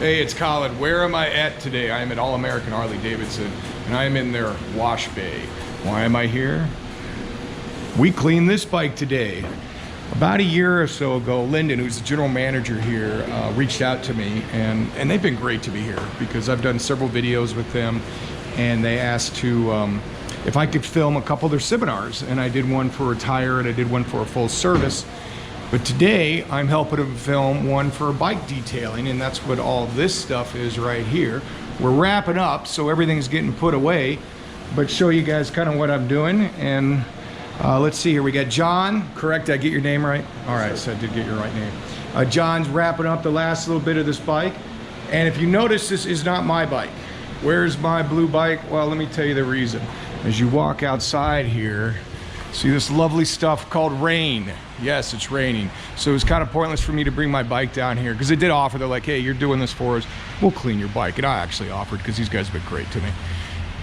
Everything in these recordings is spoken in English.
Hey, it's Colin. Where am I at today? I am at All-American Harley Davidson, and I am in their wash bay. Why am I here? We cleaned this bike today. About a year or so ago, Lyndon, who's the general manager here, reached out to me, and they've been great to be here because I've done several videos with them, and they asked to if I could film a couple of their seminars, and I did one for a tire and I did one for a full service. But today, I'm helping them film one for bike detailing, and that's what all this stuff is right here. We're wrapping up, so everything's getting put away, but show you guys kind of what I'm doing. And let's see here, we got John, correct, did I get your name right? All right, so I did get your right name. John's wrapping up the last little bit of this bike, and if you notice, this is not my bike. Where's my blue bike? Well, let me tell you the reason. As you walk outside here, see this lovely stuff called rain. Yes, it's raining. So it was kind of pointless for me to bring my bike down here because they did offer. They're like, hey, you're doing this for us. We'll clean your bike. And I actually offered because these guys have been great to me.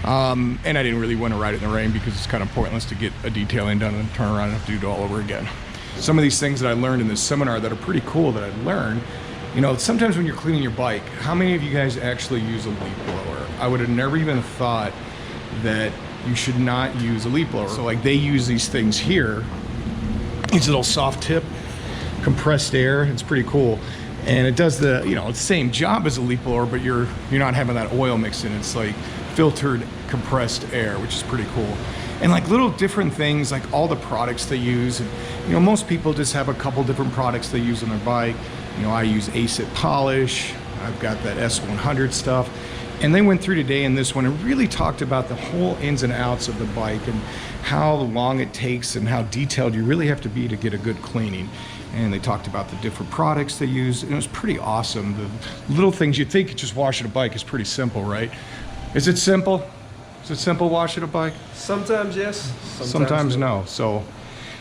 And I didn't really want to ride it in the rain because it's kind of pointless to get a detailing done and turn around and have to do it all over again. Some of these things that I learned in this seminar that are pretty cool that I learned, you know, sometimes when you're cleaning your bike, how many of you guys actually use a leaf blower? I would have never even thought that you should not use a leaf blower. So like they use these things here, these little soft tip compressed air. It's pretty cool, and it does the, you know, it's the same job as a leaf blower, but you're not having that oil mixed in. It's like filtered compressed air, which is pretty cool. And like little different things, like all the products they use, and you know, most people just have a couple different products they use on their bike. You know, I use ACID polish, I've got that S100 stuff. And they went through today in this one and really talked about the whole ins and outs of the bike and how long it takes and how detailed you really have to be to get a good cleaning. And they talked about the different products they use, and it was pretty awesome. The little things you'd think just washing a bike is pretty simple, right? Is it simple? Is it simple washing a bike? Sometimes yes, sometimes no. So,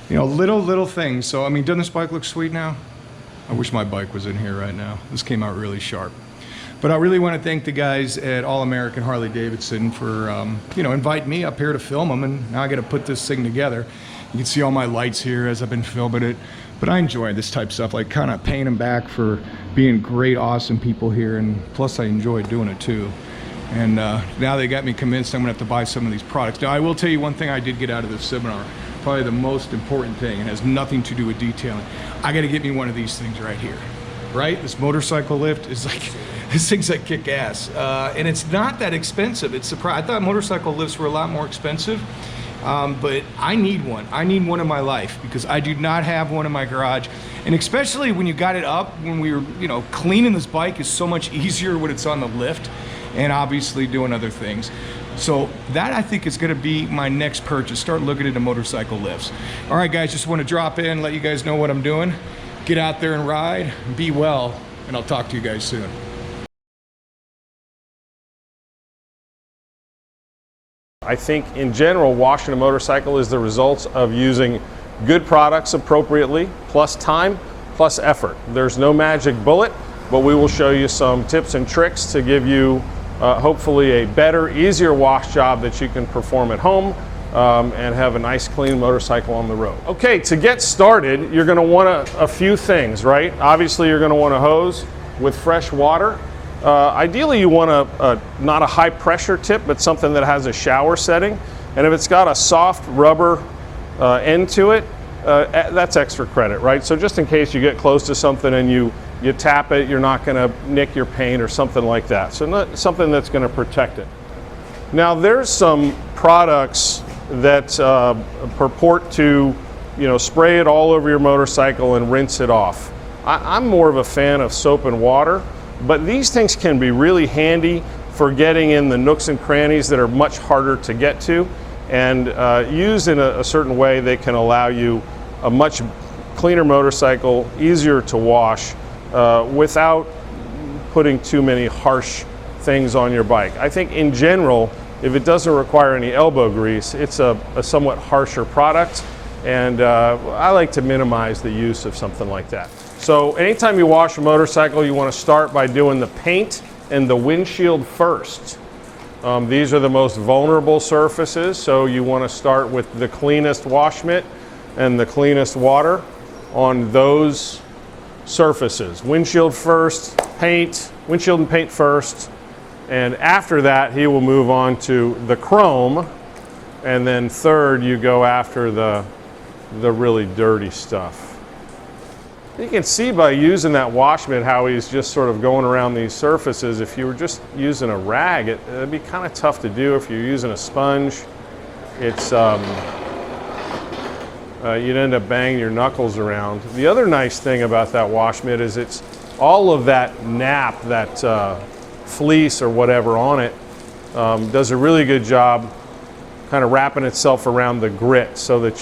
you know, little things. So, I mean, doesn't this bike look sweet now? I wish my bike was in here right now. This came out really sharp. But I really want to thank the guys at All-American Harley Davidson for, you know, inviting me up here to film them, and now I got to put this thing together. You can see all my lights here as I've been filming it, but I enjoy this type of stuff, like kind of paying them back for being great, awesome people here, and plus I enjoy doing it too. And now they got me convinced I'm gonna have to buy some of these products. Now I will tell you one thing I did get out of this seminar, probably the most important thing, and has nothing to do with detailing. I got to get me one of these things right here, right? This motorcycle lift is like, this thing's like kick ass, and it's not that expensive. It's surprising. I thought motorcycle lifts were a lot more expensive, but I need one. I need one in my life because I do not have one in my garage. And especially when you got it up, when we were, you know, cleaning this bike is so much easier when it's on the lift, and obviously doing other things. So that I think is gonna be my next purchase, start looking into motorcycle lifts. All right guys, just wanna drop in, let you guys know what I'm doing. Get out there and ride, be well, and I'll talk to you guys soon. I think in general, washing a motorcycle is the results of using good products appropriately, plus time, plus effort. There's no magic bullet, but we will show you some tips and tricks to give you hopefully a better, easier wash job that you can perform at home and have a nice clean motorcycle on the road. Okay, to get started, you're gonna want a few things, right? Obviously you're gonna want a hose with fresh water. Ideally you want not a high pressure tip, but something that has a shower setting. And if it's got a soft rubber end to it, that's extra credit, right? So just in case you get close to something and you tap it, you're not gonna nick your paint or something like that. So something that's gonna protect it. Now there's some products that purport to, you know, spray it all over your motorcycle and rinse it off. I'm more of a fan of soap and water, but these things can be really handy for getting in the nooks and crannies that are much harder to get to, and used in a certain way, they can allow you a much cleaner motorcycle, easier to wash, without putting too many harsh things on your bike. I think in general, if it doesn't require any elbow grease, it's a somewhat harsher product, and I like to minimize the use of something like that. So anytime you wash a motorcycle, you want to start by doing the paint and the windshield first. These are the most vulnerable surfaces, so you want to start with the cleanest wash mitt and the cleanest water on those surfaces. Windshield first, paint, windshield and paint first, and after that he will move on to the chrome, and then third you go after the really dirty stuff. You can see by using that wash mitt how he's just sort of going around these surfaces. If you were just using a rag, it'd be kind of tough to do. If you're using a sponge, it's you'd end up banging your knuckles around. The other nice thing about that wash mitt is it's all of that nap, that fleece or whatever on it, does a really good job kind of wrapping itself around the grit, so that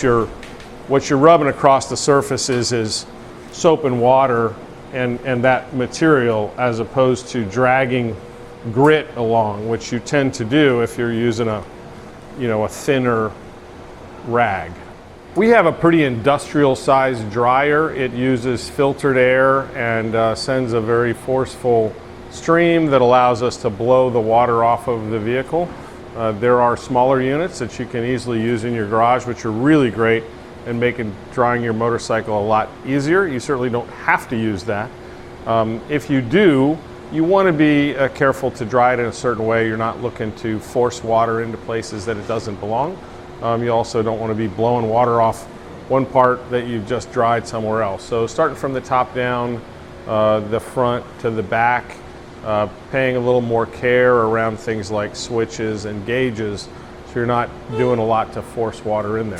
what you're rubbing across the surfaces is soap and water and that material, as opposed to dragging grit along, which you tend to do if you're using a thinner rag. We have a pretty industrial sized dryer. It uses filtered air and sends a very forceful stream that allows us to blow the water off of the vehicle. There are smaller units that you can easily use in your garage, which are really great and making drying your motorcycle a lot easier. You certainly don't have to use that. If you do, you want to be careful to dry it in a certain way. You're not looking to force water into places that it doesn't belong. You also don't want to be blowing water off one part that you've just dried somewhere else. So starting from the top down, the front to the back, paying a little more care around things like switches and gauges, so you're not doing a lot to force water in there.